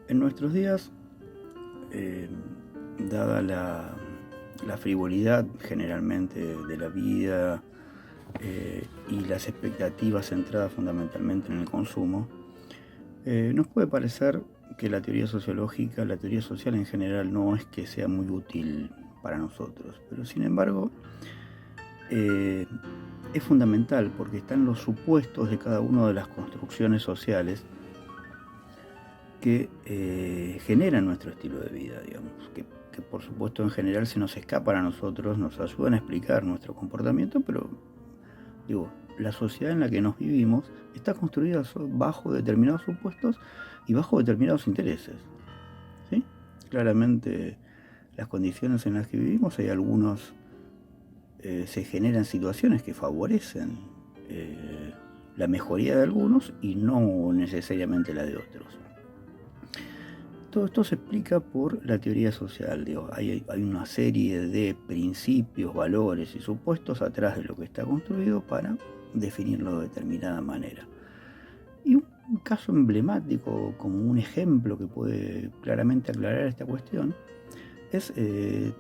En nuestros días, eh, dada la frivolidad generalmente de la vida y las expectativas centradas fundamentalmente en el consumo, nos puede parecer que la teoría sociológica, la teoría social en general, no es que sea muy útil para nosotros, pero sin embargo es fundamental porque están los supuestos de cada una de las construcciones sociales que generan nuestro estilo de vida, digamos, que por supuesto en general se nos escapan a nosotros, nos ayudan a explicar nuestro comportamiento, pero digo, la sociedad en la que nos vivimos está construida bajo determinados supuestos y bajo determinados intereses, ¿sí? Claramente las condiciones en las que vivimos, hay algunos, se generan situaciones que favorecen la mejoría de algunos y no necesariamente la de otros. Todo esto se explica por la teoría social. Digo, hay una serie de principios, valores y supuestos atrás de lo que está construido para definirlo de determinada manera. Y un caso emblemático, como un ejemplo que puede claramente aclarar esta cuestión, es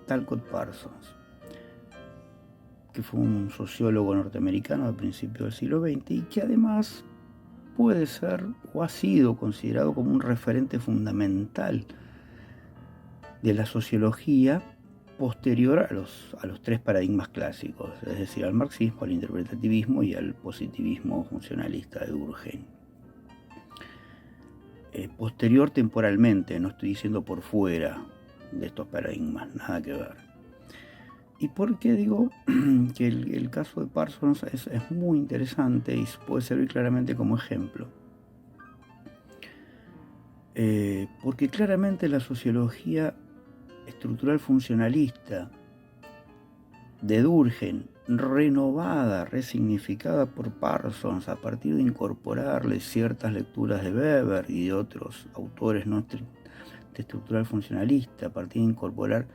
Talcott Parsons, que fue un sociólogo norteamericano al principio del siglo XX y que además puede ser o ha sido considerado como un referente fundamental de la sociología posterior a los tres paradigmas clásicos, es decir, al marxismo, al interpretativismo y al positivismo funcionalista de Durkheim. Posterior temporalmente, no estoy diciendo por fuera de estos paradigmas, nada que ver. ¿Y por qué digo que el caso de Parsons es muy interesante y puede servir claramente como ejemplo? Porque claramente la sociología estructural funcionalista de Durkheim, renovada, resignificada por Parsons a partir de incorporarle ciertas lecturas de Weber y de otros autores no de estructural funcionalista, a partir de incorporar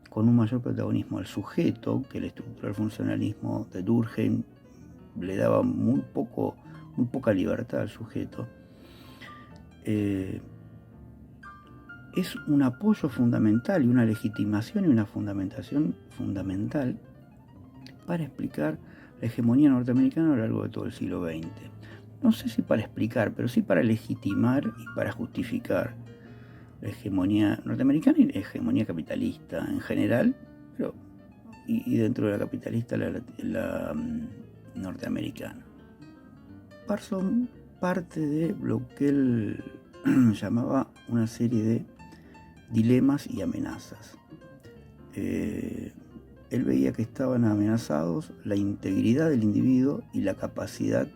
con un mayor protagonismo al sujeto, que el estructural funcionalismo de Durkheim le daba muy poca libertad al sujeto, es un apoyo fundamental y una legitimación y una fundamentación fundamental para explicar la hegemonía norteamericana a lo largo de todo el siglo XX. No sé si para explicar, pero sí para legitimar y para justificar la hegemonía norteamericana y la hegemonía capitalista en general, pero y dentro de la capitalista la norteamericana. Parsons parte de lo que él llamaba una serie de dilemas y amenazas. Él veía que estaban amenazados la integridad del individuo y la capacidad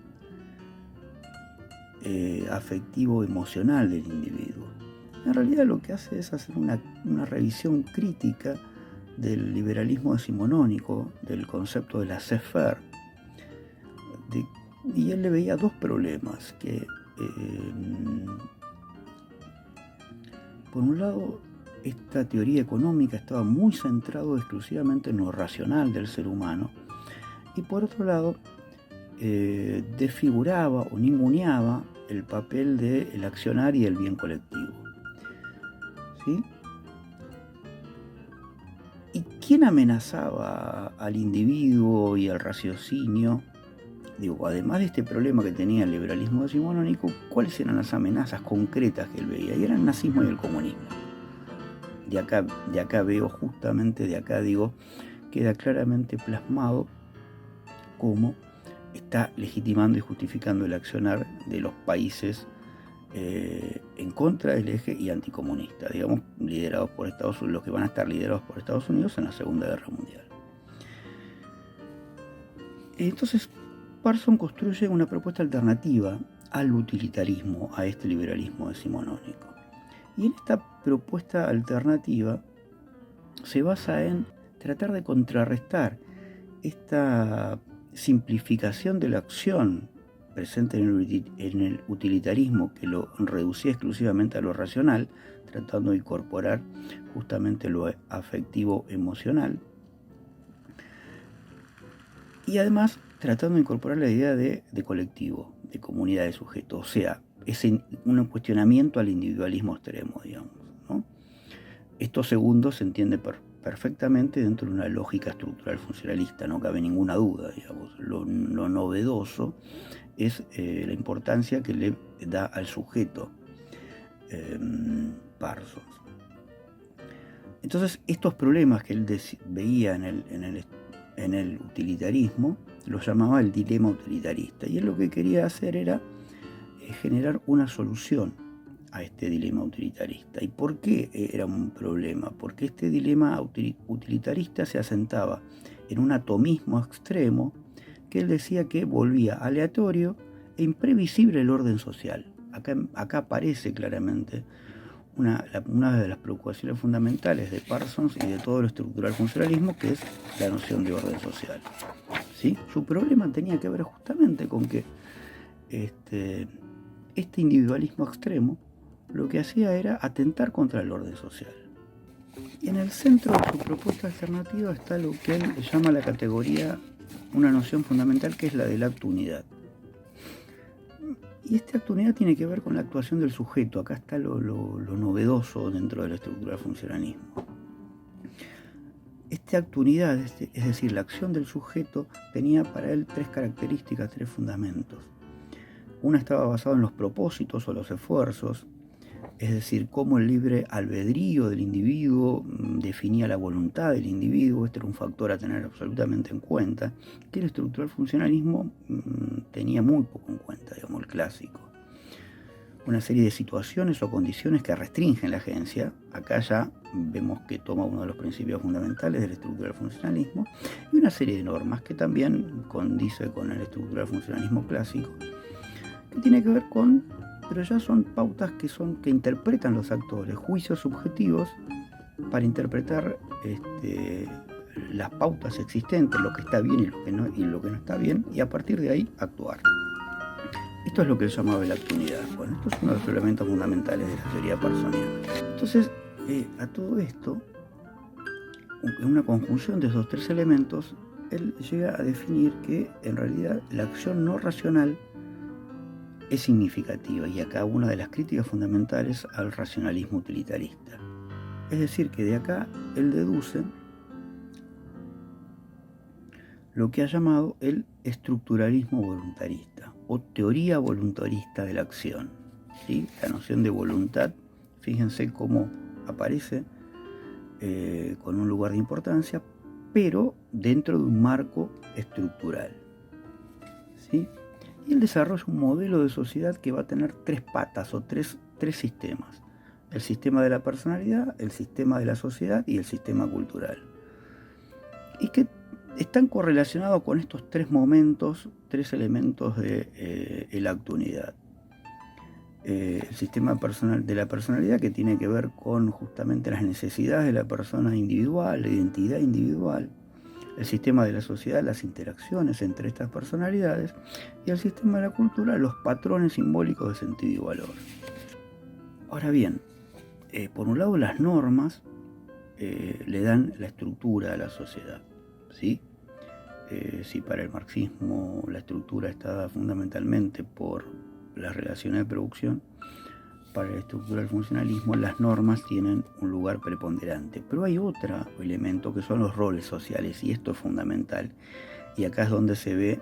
afectivo-emocional del individuo. En realidad lo que hace es hacer una revisión crítica del liberalismo decimonónico, del concepto de la laissez-faire, y él le veía dos problemas, que por un lado esta teoría económica estaba muy centrada exclusivamente en lo racional del ser humano, y por otro lado desfiguraba o ninguneaba el papel del accionar y el bien colectivo. ¿Sí? ¿Y quién amenazaba al individuo y al raciocinio? Digo, además de este problema que tenía el liberalismo decimonónico, ¿cuáles eran las amenazas concretas que él veía? Y eran el nazismo y el comunismo. De acá veo justamente, de acá digo, queda claramente plasmado cómo está legitimando y justificando el accionar de los países en contra del eje y anticomunista, digamos, liderados por Estados Unidos, los que van a estar liderados por Estados Unidos en la Segunda Guerra Mundial. Entonces, Parsons construye una propuesta alternativa al utilitarismo, a este liberalismo decimonónico. Y en esta propuesta alternativa se basa en tratar de contrarrestar esta simplificación de la acción presente en el utilitarismo, que lo reducía exclusivamente a lo racional, tratando de incorporar justamente lo afectivo emocional, y además tratando de incorporar la idea de colectivo, de comunidad de sujetos, o sea, un cuestionamiento al individualismo extremo, digamos, ¿no? Esto segundo se entiende perfectamente dentro de una lógica estructural funcionalista, no cabe ninguna duda, digamos. Lo novedoso es la importancia que le da al sujeto Parsons. Entonces, estos problemas que él veía en el utilitarismo, los llamaba el dilema utilitarista. Y él lo que quería hacer era generar una solución a este dilema utilitarista. ¿Y por qué era un problema? Porque este dilema utilitarista se asentaba en un atomismo extremo que él decía que volvía aleatorio e imprevisible el orden social. Acá aparece claramente una de las preocupaciones fundamentales de Parsons y de todo el estructural funcionalismo, que es la noción de orden social. ¿Sí? Su problema tenía que ver justamente con que este individualismo extremo lo que hacía era atentar contra el orden social. Y en el centro de su propuesta alternativa está lo que él llama la categoría, una noción fundamental que es la del acto unidad. Y este acto unidad tiene que ver con la actuación del sujeto. Acá está lo novedoso dentro de la estructura del funcionalismo. Este acto unidad, es decir, la acción del sujeto, tenía para él tres características, tres fundamentos. Una estaba basada en los propósitos o los esfuerzos, es decir, cómo el libre albedrío del individuo definía la voluntad del individuo. Este era un factor a tener absolutamente en cuenta, que el estructural funcionalismo tenía muy poco en cuenta, digamos, el clásico. Una serie de situaciones o condiciones que restringen la agencia. Acá ya vemos que toma uno de los principios fundamentales del estructural funcionalismo, y una serie de normas que también condice con el estructural funcionalismo clásico, que tiene que ver con, pero ya son pautas que interpretan los actores, juicios subjetivos para interpretar las pautas existentes, lo que está bien y lo que no está bien, y a partir de ahí actuar. Esto es lo que él llamaba la actunidad. Bueno, esto es uno de los elementos fundamentales de la teoría parsoniana. Entonces, a todo esto, en una conjunción de esos tres elementos, él llega a definir que en realidad la acción no racional es significativa, y acá una de las críticas fundamentales al racionalismo utilitarista. Es decir, que de acá él deduce lo que ha llamado el estructuralismo voluntarista o teoría voluntarista de la acción. ¿Sí? La noción de voluntad, fíjense cómo aparece con un lugar de importancia, pero dentro de un marco estructural. ¿Sí? Y él desarrolla un modelo de sociedad que va a tener tres patas o tres sistemas: el sistema de la personalidad, el sistema de la sociedad y el sistema cultural, y que están correlacionados con estos tres momentos, tres elementos de la actunidad. El sistema personal de la personalidad, que tiene que ver con justamente las necesidades de la persona individual, la identidad individual. El sistema de la sociedad, las interacciones entre estas personalidades. Y el sistema de la cultura, los patrones simbólicos de sentido y valor. Ahora bien, por un lado las normas le dan la estructura a la sociedad, ¿sí? Si para el marxismo la estructura está dada fundamentalmente por las relaciones de producción, para la estructura del funcionalismo las normas tienen un lugar preponderante. Pero hay otro elemento que son los roles sociales, y esto es fundamental. Y acá es donde se ve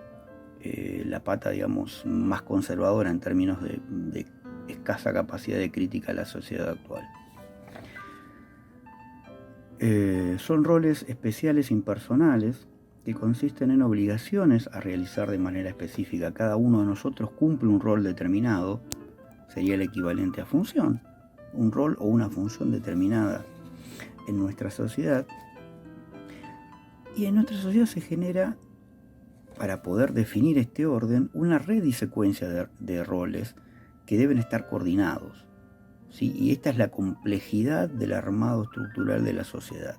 la pata, digamos, más conservadora en términos de escasa capacidad de crítica a la sociedad actual. Son roles especiales impersonales que consisten en obligaciones a realizar de manera específica. Cada uno de nosotros cumple un rol determinado, sería el equivalente a función, un rol o una función determinada en nuestra sociedad. Y en nuestra sociedad se genera, para poder definir este orden, una red y secuencia de roles que deben estar coordinados, ¿sí? Y esta es la complejidad del armado estructural de la sociedad,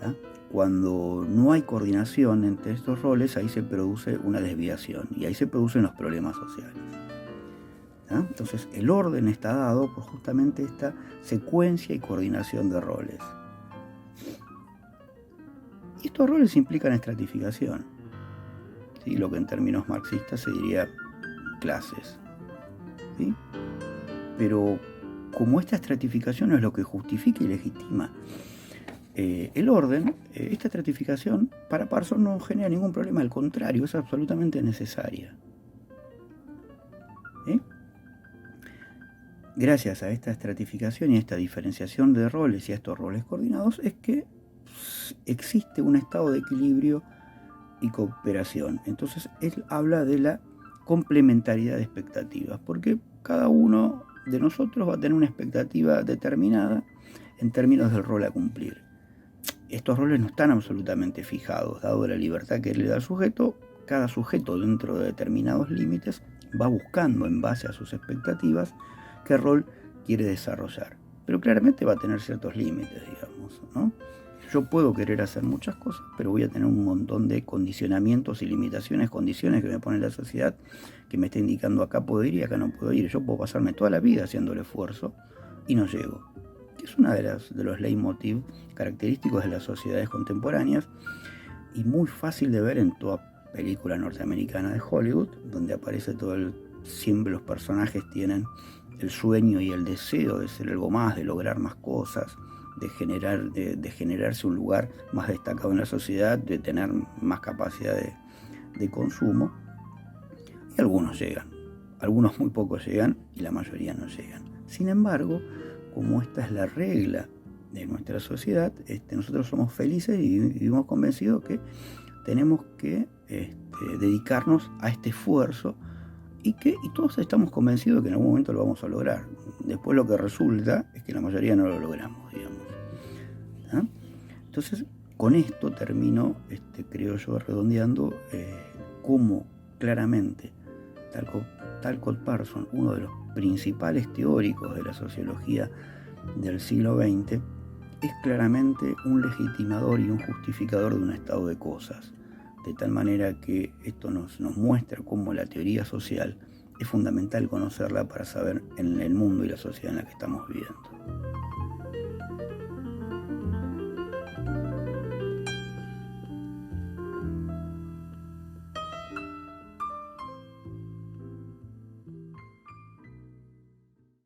¿sí? Cuando no hay coordinación entre estos roles, ahí se produce una desviación y ahí se producen los problemas sociales. ¿Sí? Entonces el orden está dado por justamente esta secuencia y coordinación de roles. Y estos roles implican estratificación, ¿sí? Lo que en términos marxistas se diría clases. ¿sí? Pero como esta estratificación es lo que justifica y legitima el orden, esta estratificación para Parsons no genera ningún problema, al contrario, es absolutamente necesaria. ¿Sí? Gracias a esta estratificación y a esta diferenciación de roles y a estos roles coordinados es que existe un estado de equilibrio y cooperación. Entonces él habla de la complementariedad de expectativas, porque cada uno de nosotros va a tener una expectativa determinada en términos del rol a cumplir. Estos roles no están absolutamente fijados, dado la libertad que le da al sujeto. Cada sujeto, dentro de determinados límites, va buscando en base a sus expectativas qué rol quiere desarrollar. Pero claramente va a tener ciertos límites, digamos, ¿no? Yo puedo querer hacer muchas cosas, pero voy a tener un montón de condicionamientos y limitaciones, condiciones que me pone la sociedad, que me está indicando acá puedo ir y acá no puedo ir. Yo puedo pasarme toda la vida haciendo el esfuerzo y no llego. Es una de los leitmotiv característicos de las sociedades contemporáneas y muy fácil de ver en toda película norteamericana de Hollywood, donde aparece siempre los personajes tienen el sueño y el deseo de ser algo más, de lograr más cosas, de generarse un lugar más destacado en la sociedad, de tener más capacidad de consumo. Y algunos llegan, algunos muy pocos llegan y la mayoría no llegan. Sin embargo, como esta es la regla de nuestra sociedad, nosotros somos felices y vivimos convencidos que tenemos que dedicarnos a este esfuerzo y todos estamos convencidos de que en algún momento lo vamos a lograr. Después lo que resulta es que la mayoría no lo logramos, digamos. ¿Ah? Entonces, con esto termino, creo yo, redondeando cómo claramente Talcott Parsons, uno de los principales teóricos de la sociología del siglo XX, es claramente un legitimador y un justificador de un estado de cosas, de tal manera que esto nos muestra cómo la teoría social es fundamental conocerla para saber en el mundo y la sociedad en la que estamos viviendo.